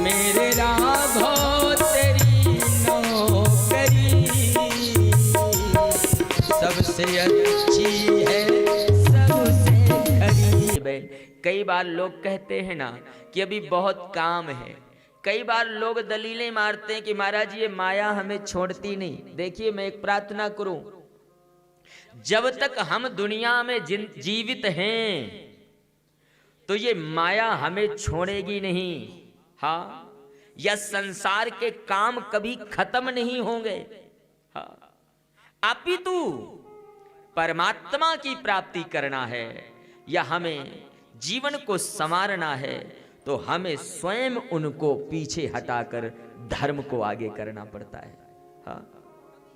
मेरे राघव तेरी नौकरी सबसे अच्छी है, सबसे खरी। कई बार लोग कहते हैं ना कि अभी बहुत काम है। कई बार लोग दलीलें मारते हैं कि महाराज ये माया हमें छोड़ती नहीं। देखिए, मैं एक प्रार्थना करूं, जब तक हम दुनिया में जीवित हैं तो ये माया हमें छोड़ेगी नहीं। हाँ, यह संसार के काम कभी खत्म नहीं होंगे। हाँ, अपितु परमात्मा की प्राप्ति करना है या हमें जीवन को संवारना है तो हमें स्वयं उनको पीछे हटाकर धर्म को आगे करना पड़ता है। हाँ,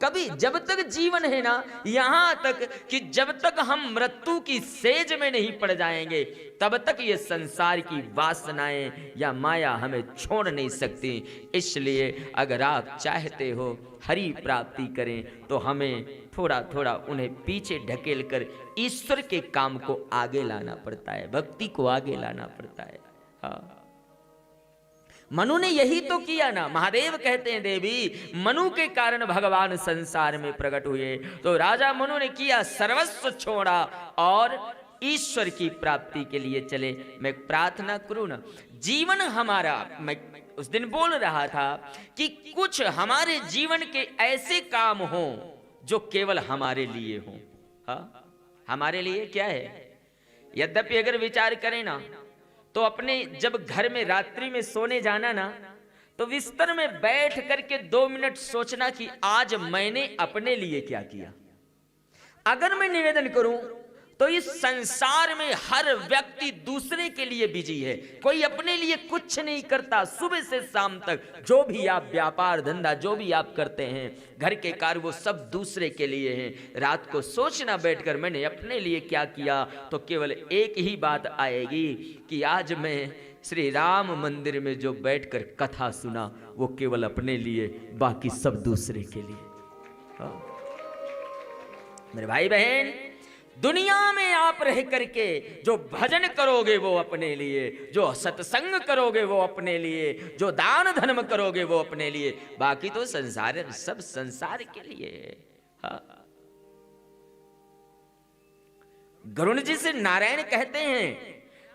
कभी जब तक जीवन है ना, यहां तक कि जब तक हम मृत्यु की सेज में नहीं पड़ जाएंगे तब तक ये संसार की वासनाएं या माया हमें छोड़ नहीं सकती। इसलिए अगर आप चाहते हो हरि प्राप्ति करें तो हमें थोड़ा थोड़ा उन्हें पीछे ढकेल कर ईश्वर के काम को आगे लाना पड़ता है, भक्ति को आगे लाना पड़ता है। हाँ, मनु ने यही तो किया ना। महादेव कहते हैं देवी मनु के कारण भगवान संसार में प्रकट हुए। तो राजा मनु ने किया, सर्वस्व छोड़ा और ईश्वर की प्राप्ति के लिए चले। मैं प्रार्थना करूं ना, जीवन हमारा, मैं उस दिन बोल रहा था कि कुछ हमारे जीवन के ऐसे काम हों जो केवल हमारे लिए हों। हाँ, हमारे लिए क्या है? यद्यपि अगर विचार करें ना तो अपने जब घर में रात्रि में सोने जाना ना तो बिस्तर में बैठ करके 2 मिनट सोचना कि आज मैंने अपने लिए क्या किया। अगर मैं निवेदन करूं तो इस संसार में हर व्यक्ति दूसरे के लिए बिजी है, कोई अपने लिए कुछ नहीं करता। सुबह से शाम तक जो भी आप व्यापार धंधा जो भी आप करते हैं, घर के कार्य, वो सब दूसरे के लिए हैं। रात को सोचना बैठकर मैंने अपने लिए क्या किया तो केवल एक ही बात आएगी कि आज मैं श्री राम मंदिर में जो बैठकर कथा सुना वो केवल अपने लिए, बाकी सब दूसरे के लिए। मेरे भाई बहन, दुनिया में आप रह करके जो भजन करोगे वो अपने लिए, जो सत्संग करोगे वो अपने लिए, जो दान धर्म करोगे वो अपने लिए, बाकी तो संसार, सब संसार के लिए। हाँ, गरुण जी से नारायण कहते हैं,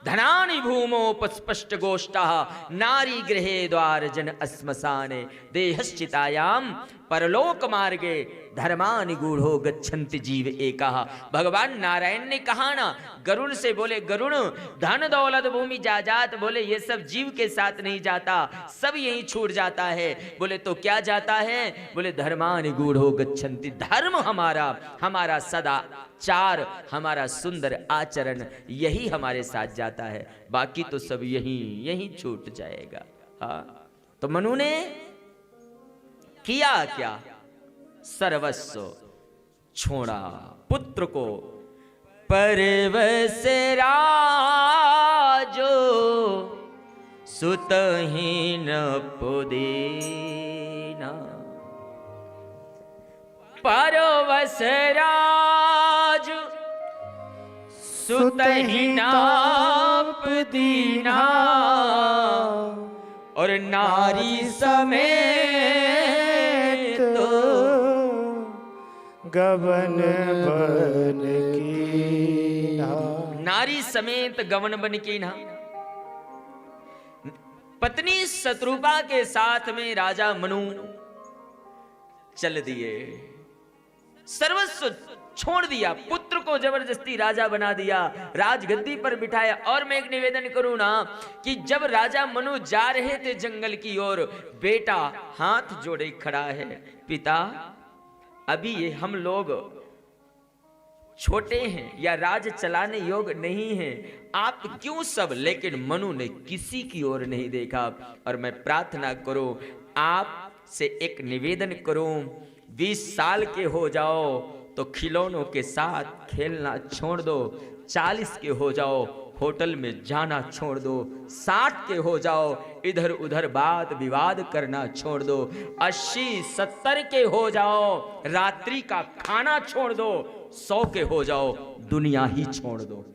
धनानि भूमोपस्पष्ट गोष्ठा नारी गृहे द्वार जन अस्मशाने देहश्चितायाम परलोक मार्गे धर्मानि गूढ़ो गच्छन्ति जीव एका। भगवान नारायण ने कहा ना, गरुण से बोले, गरुण धन दौलत भूमि जायदाद, बोले ये सब जीव के साथ नहीं जाता, सब यहीं छूट जाता है। बोले तो क्या जाता है? बोले धर्मानि गूढ़ो गच्छन्ति, धर्म हमारा सदाचार, हमारा सुंदर आचरण यही हमारे साथ जाता है, बाकी तो सब यहीं छूट जाएगा। हाँ, तो मनु ने किया क्या? सर्वस्व छोड़ा, पुत्र को परवश राजो सुतहीन पुदीना, परवश राज सुतहीना पुदीना, और नारी समेत गवन बन कीन्हा। नारी समेत गवन बन कीन्हा। पत्नी शत्रुपा के साथ में राजा मनु चल दिए, सर्वस्व छोड़ दिया, पुत्र को जबरदस्ती राजा बना दिया, राजगद्दी पर बिठाया। और मैं एक निवेदन करूं ना कि जब राजा मनु जा रहे थे जंगल की ओर, बेटा हाथ जोड़े खड़ा है, पिता अभी ये हम लोग छोटे हैं या राज चलाने योग्य नहीं हैं, आप क्यों सब। लेकिन मनु ने किसी की ओर नहीं देखा। और मैं प्रार्थना करूं, आप से एक निवेदन करूं, 20 साल के हो जाओ तो खिलौनों के साथ खेलना छोड़ दो, 40 के हो जाओ होटल में जाना छोड़ दो, 60 के हो जाओ इधर उधर बात विवाद करना छोड़ दो, 80-70 के हो जाओ रात्रि का खाना छोड़ दो, 100 के हो जाओ दुनिया ही छोड़ दो।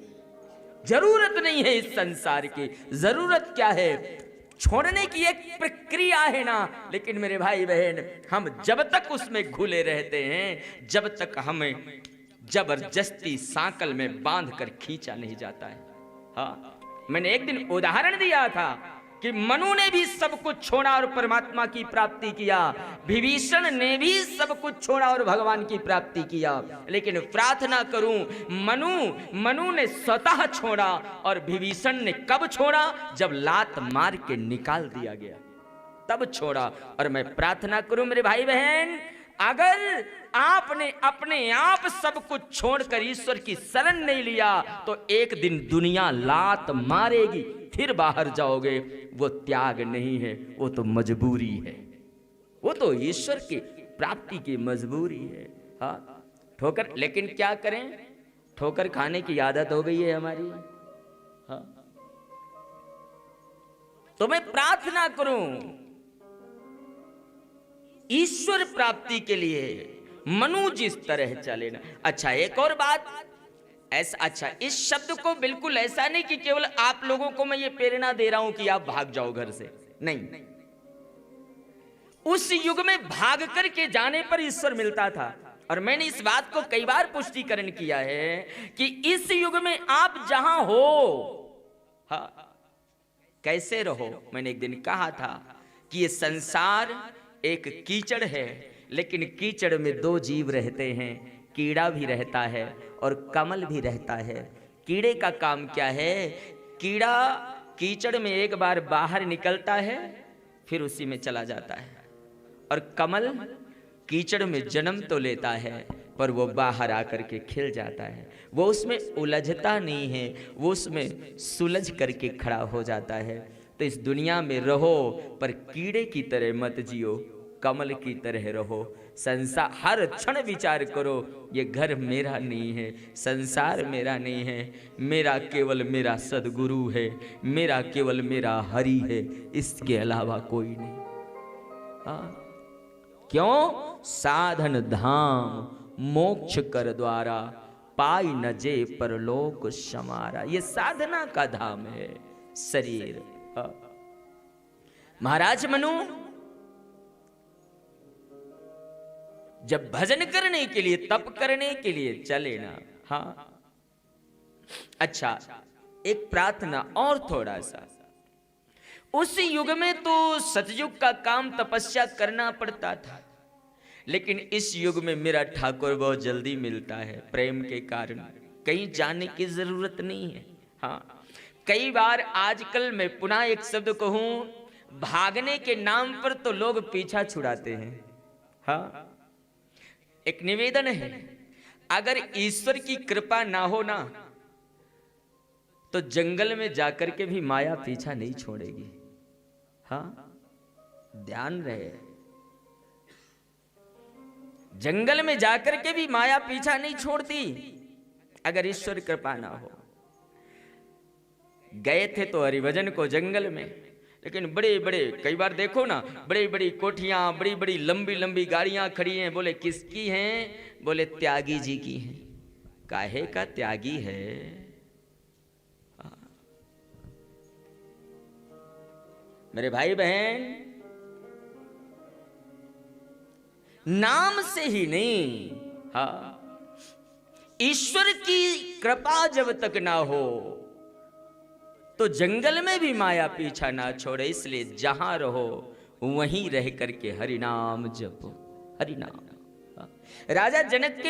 जरूरत नहीं है इस संसार की। जरूरत क्या है? छोड़ने की एक प्रक्रिया है ना, लेकिन मेरे भाई बहन हम जब तक उसमें घुले रहते हैं, जब तक हमें जबरदस्ती सांकल में बांध कर खींचा नहीं जाता है। हाँ, मैंने एक दिन उदाहरण दिया था कि मनु ने भी सब कुछ छोड़ा और परमात्मा की प्राप्ति किया, विभीषण ने भी सब कुछ छोड़ा और भगवान की प्राप्ति किया। लेकिन प्रार्थना करूं, मनु ने स्वतः छोड़ा और विभीषण ने कब छोड़ा? जब लात मार के निकाल दिया गया तब छोड़ा। और मैं प्रार्थना करूं मेरे भाई बहन, अगर आपने अपने आप सब कुछ छोड़कर ईश्वर की शरण नहीं लिया तो एक दिन दुनिया लात मारेगी, फिर बाहर जाओगे। वो त्याग नहीं है, वो तो मजबूरी है, वो तो ईश्वर की प्राप्ति की मजबूरी है। हाँ, ठोकर, लेकिन क्या करें, ठोकर खाने की आदत हो गई है हमारी। हाँ, तो मैं प्रार्थना करूं ईश्वर प्राप्ति के लिए मनु जिस तरह चले ना। अच्छा, एक और बात ऐसा, अच्छा इस शब्द को बिल्कुल ऐसा नहीं कि केवल आप लोगों को मैं ये प्रेरणा दे रहा हूं कि आप भाग जाओ घर से, नहीं। उस युग में भाग करके जाने पर ईश्वर मिलता था। और मैंने इस बात को कई बार पुष्टिकरण किया है कि इस युग में आप जहां हो, हाँ, कैसे रहो। मैंने एक दिन कहा था कि ये संसार एक कीचड़ है, लेकिन कीचड़ में दो जीव रहते हैं, कीड़ा भी रहता है और कमल भी रहता है। कीड़े का काम क्या है? कीड़ा कीचड़ में एक बार बाहर निकलता है, फिर उसी में चला जाता है। और कमल कीचड़ में जन्म तो लेता है, पर वो बाहर आकर के खिल जाता है। वो उसमें उलझता नहीं है, वो उसमें सुलझ करके खड़ा हो जाता है। तो इस दुनिया में रहो, पर कीड़े की तरह मत जियो, कमल की तरह रहो। संसार, हर क्षण विचार करो, ये घर मेरा नहीं है, संसार मेरा नहीं है, मेरा केवल मेरा सदगुरु है, मेरा केवल मेरा हरि है, इसके अलावा कोई नहीं। हाँ, क्यों? साधन धाम मोक्ष कर द्वारा, पाई न जे परलोक समारा। ये साधना का धाम है शरीर। हाँ। महाराज मनु जब भजन करने के लिए, तप करने के लिए चले ना, हाँ, अच्छा एक प्रार्थना और थोड़ा सा। उस युग में तो सतयुग का काम तपस्या करना पड़ता था, लेकिन इस युग में मेरा ठाकुर बहुत जल्दी मिलता है प्रेम के कारण, कहीं जाने की जरूरत नहीं है। हाँ, कई बार आजकल मैं पुनः एक शब्द कहूं, भागने के नाम पर तो लोग पीछा छुड़ाते हैं। हाँ, एक निवेदन है, अगर ईश्वर की कृपा ना हो ना, तो जंगल में जाकर के भी माया पीछा नहीं छोड़ेगी। हाँ, ध्यान रहे, जंगल में जाकर के भी माया पीछा नहीं छोड़ती अगर ईश्वर कृपा ना हो। गए थे तो हरिभजन को जंगल में, लेकिन बड़े बड़े, कई बार देखो ना, बड़ी बड़ी कोठियां, बड़ी बड़ी लंबी लंबी गाड़ियां खड़ी हैं। बोले किसकी हैं? बोले त्यागी जी की हैं। काहे का त्यागी है? मेरे भाई बहन, नाम से ही नहीं, हाँ, ईश्वर की कृपा जब तक ना हो तो जंगल में भी माया पीछा ना छोड़े। इसलिए जहां रहो वहीं रह करके हरि नाम जपो, हरि नाम। राजा जनक के